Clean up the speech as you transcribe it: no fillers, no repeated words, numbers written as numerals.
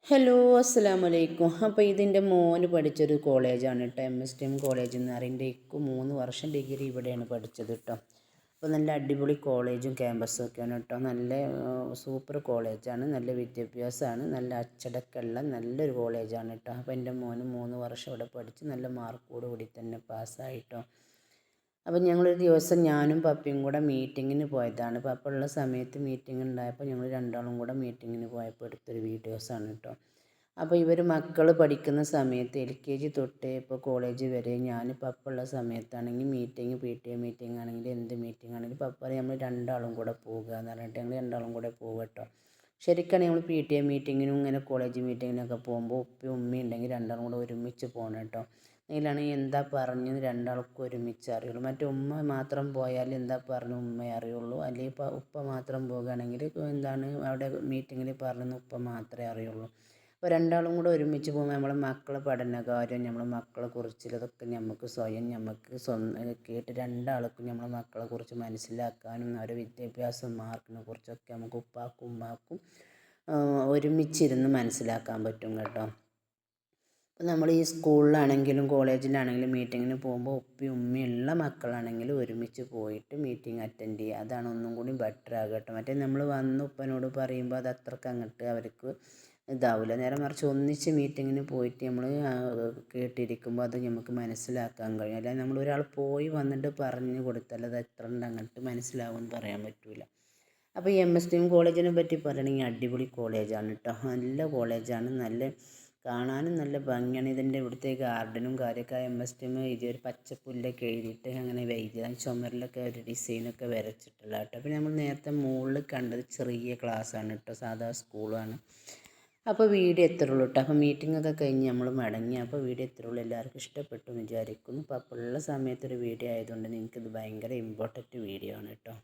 Hello അസ്സലാമു അലൈക്കും. അപ്പോൾ ഇതിൻ്റെ മോന് പഠിച്ചൊരു കോളേജാണ് കേട്ടോ, MSTM കോളേജ് എന്ന് പറയും. എൻ്റെ 3 വർഷം ഡിഗ്രി ഇവിടെയാണ് പഠിച്ചത് കേട്ടോ. അപ്പോൾ നല്ല അടിപൊളി കോളേജും ക്യാമ്പസും ഒക്കെയാണ് കേട്ടോ. നല്ല സൂപ്പർ കോളേജാണ്, നല്ല വിദ്യാഭ്യാസമാണ്, നല്ല അച്ചടക്കമുള്ള നല്ലൊരു കോളേജാണ് കേട്ടോ. അപ്പോൾ എൻ്റെ മോന് 3 വർഷം ഇവിടെ പഠിച്ച് നല്ല മാർക്കോട് കൂടി തന്നെ പാസ്സായിട്ടോ. അപ്പം ഞങ്ങളൊരു ദിവസം ഞാനും പപ്പയും കൂടെ മീറ്റിങ്ങിന് പോയതാണ്. പപ്പ ഉള്ള സമയത്ത് മീറ്റിംഗ് ഉണ്ടായപ്പോൾ ഞങ്ങൾ രണ്ടാളും കൂടെ മീറ്റിങ്ങിന് പോയപ്പോൾ എടുത്തൊരു വീഡിയോസാണ് കേട്ടോ. അപ്പോൾ ഇവർ മക്കൾ പഠിക്കുന്ന സമയത്ത് LKG തൊട്ടേ ഇപ്പോൾ കോളേജ് വരെ ഞാൻ പപ്പ ഉള്ള സമയത്താണെങ്കിൽ മീറ്റിംഗ് PTA മീറ്റിംഗ് ആണെങ്കിൽ എന്ത് മീറ്റിംഗ് ആണെങ്കിലും പപ്പ നമ്മൾ രണ്ടാളും കൂടെ പോകുക എന്ന് പറഞ്ഞിട്ട് ഞങ്ങൾ രണ്ടാളും കൂടെ പോകുക കേട്ടോ. ശരിക്കാണ് നമ്മൾ PTA മീറ്റിങ്ങിനും ഇങ്ങനെ കോളേജ് മീറ്റിങ്ങിനൊക്കെ പോകുമ്പോൾ ഉപ്പയും ഉമ്മയും ഉണ്ടെങ്കിൽ രണ്ടാളും കൂടെ ഒരുമിച്ച് പോകണം കേട്ടോ. ഇതിലാണെങ്കിൽ എന്താ പറഞ്ഞത് രണ്ടാൾക്കും ഒരുമിച്ച് അറിയുള്ളൂ. മറ്റേ ഉമ്മ മാത്രം പോയാൽ എന്താ പറഞ്ഞു ഉമ്മയെ അറിയുള്ളൂ, അല്ലെങ്കിൽ ഇപ്പോൾ ഉപ്പ മാത്രം പോകുകയാണെങ്കിൽ എന്താണ് അവിടെ മീറ്റിങ്ങിൽ പറഞ്ഞെന്ന് ഉപ്പ മാത്രമേ അറിയുള്ളൂ. അപ്പോൾ രണ്ടാളും കൂടെ ഒരുമിച്ച് പോകുമ്പോൾ നമ്മളെ മക്കളെ പഠനകാര്യം, നമ്മളെ മക്കളെ കുറിച്ചുള്ളതൊക്കെ നമുക്ക് സ്വയം നമുക്ക് കേട്ട് രണ്ടാൾക്കും നമ്മളെ മക്കളെ കുറിച്ച് മനസ്സിലാക്കാനും അവരുടെ വിദ്യാഭ്യാസം മാർക്കിനെ കുറിച്ചൊക്കെ നമുക്ക് ഉപ്പാക്കും ഉമ്മാക്കും ഒരുമിച്ചിരുന്ന് മനസ്സിലാക്കാൻ പറ്റും കേട്ടോ. അപ്പോൾ നമ്മൾ ഈ സ്കൂളിലാണെങ്കിലും കോളേജിലാണെങ്കിലും മീറ്റിങ്ങിന് പോകുമ്പോൾ ഉപ്പയും ഉമ്മയും ഉള്ള മക്കളാണെങ്കിൽ ഒരുമിച്ച് പോയിട്ട് മീറ്റിംഗ് അറ്റൻഡ് ചെയ്യുക. അതാണ് ഒന്നും കൂടി ബെറ്റർ ആകുക കേട്ടോ. മറ്റേ നമ്മൾ വന്ന് ഉപ്പനോട് പറയുമ്പോൾ അത് അത്രയ്ക്ക് അങ്ങോട്ട് അവർക്ക് ഇതാവില്ല. നേരെ മറിച്ച് ഒന്നിച്ച് മീറ്റിങ്ങിന് പോയിട്ട് നമ്മൾ കേട്ടിരിക്കുമ്പോൾ അത് നമുക്ക് മനസ്സിലാക്കാൻ കഴിയും. അല്ലാതെ നമ്മൾ ഒരാൾ പോയി വന്നിട്ട് പറഞ്ഞു കൊടുത്താൽ അത് എത്ര ഉണ്ട് അങ്ങോട്ട് മനസ്സിലാവുമെന്ന് പറയാൻ പറ്റില്ല. അപ്പോൾ ഈ MSTM കോളേജിനെ പറ്റി പറയുകയാണെങ്കിൽ അടിപൊളി കോളേജാണ് കേട്ടോ. നല്ല കോളേജാണ്, നല്ല കാണാനും നല്ല ഭംഗിയാണ്. ഇതിൻ്റെ ഇവിടുത്തെ ഗാർഡനും കാര്യമൊക്കെ MSTM എഴുതിയൊരു പച്ചപ്പുല്ലൊക്കെ എഴുതിയിട്ട് അങ്ങനെ എഴുതിയതാണ്. ചുമരിലൊക്കെ ഒരു ഡിസൈനൊക്കെ വരച്ചിട്ടുള്ള കേട്ടോ. പിന്നെ നമ്മൾ നേരത്തെ മുകളിൽ കണ്ടത് ചെറിയ ക്ലാസ്സാണ് കേട്ടോ, സാധാ സ്കൂളാണ്. അപ്പോൾ വീഡിയോ എത്ര ഉള്ളൂ കേട്ടോ. അപ്പോൾ മീറ്റിംഗ് ഒക്കെ കഴിഞ്ഞ് നമ്മൾ മടങ്ങി. അപ്പോൾ വീഡിയോ എത്ര ഉള്ളൂ, എല്ലാവർക്കും ഇഷ്ടപ്പെട്ടു എന്ന് വിചാരിക്കുന്നു. അപ്പോൾ ഉള്ള സമയത്തൊരു വീഡിയോ ആയതുകൊണ്ട് എനിക്കിത് ഭയങ്കര ഇമ്പോർട്ടൻറ്റ് വീഡിയോ ആണ് കേട്ടോ.